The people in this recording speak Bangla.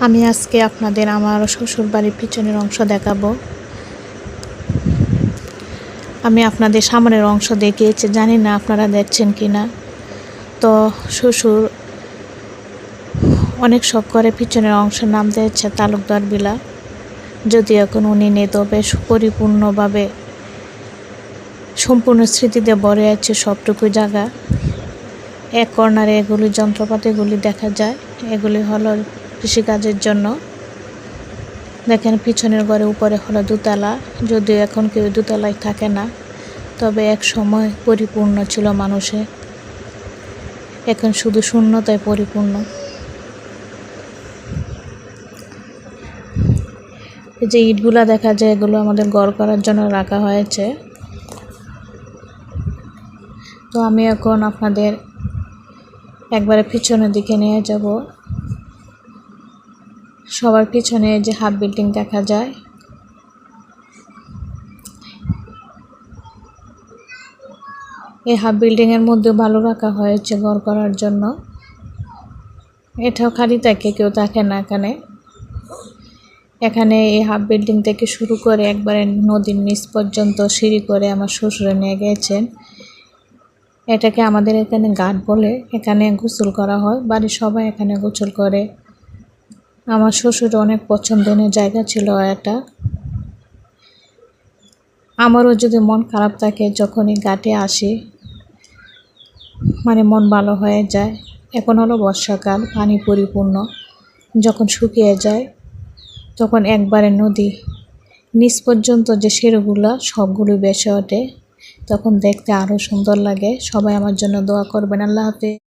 আমি আজকে আপনাদের আমার শ্বশুর বাড়ির পিছনের অংশ দেখাবো। আমি আপনাদের সামনের অংশ দেখিয়েছি, জানি না আপনারা দেখছেন কি না। তো শ্বশুর অনেক শখ করে পিছনের অংশের নাম দিয়েছে তালুকদার বিলা। যদি এখন উনি নেই, তবে পরিপূর্ণভাবে সম্পূর্ণ স্মৃতিতে ভরে আছে সবটুকু জায়গা। এক কর্নারে এগুলি যন্ত্রপাতিগুলি দেখা যায়, এগুলি হলো কৃষিকাজের জন্য। দেখেন পিছনের ঘরে উপরে হলো দোতলা, যদিও এখন কেউ দোতলায় থাকে না, তবে এক সময় পরিপূর্ণ ছিল মানুষে, এখন শুধু শূন্যতায় পরিপূর্ণ। এই যে ইটগুলা দেখা যায়, এগুলো আমাদের ঘর করার জন্য রাখা হয়েছে। তো আমি এখন আপনাদের একবারে পিছনের দিকে নিয়ে যাব। সবার পিছনে যে হাফ বিল্ডিং দেখা যায়, এই হাফ বিল্ডিংয়ের মধ্যে ভালো রাখা হয়েছে ঘর করার জন্য। এটাও খালি থাকে, কেউ থাকে না এখানে। এখানে এই হাফ বিল্ডিং থেকে শুরু করে একবারে নদীর নিচ পর্যন্ত সিঁড়ি করে আমার শ্বশুরে নিয়ে গিয়েছেন। এটাকে আমাদের এখানে ঘাট বলে, এখানে গোসল করা হয়, বাড়ির সবাই এখানে গোসল করে। আমার শ্বশুর অনেক পছন্দের জায়গা ছিল এটা। আমারও যদি মন খারাপ থাকে, যখনই ঘাটে আসি, মন ভালো হয়ে যায়। এখন হলো বর্ষাকাল, পানি পরিপূর্ণ। যখন শুকিয়ে যায়, তখন একবারে নদী নিচ পর্যন্ত যে সিঁড়িগুলো সবগুলো ভেসে ওঠে, তখন দেখতে আরও সুন্দর লাগে। সবাই আমার জন্য দোয়া করবেন। আল্লাহ হাফেজ।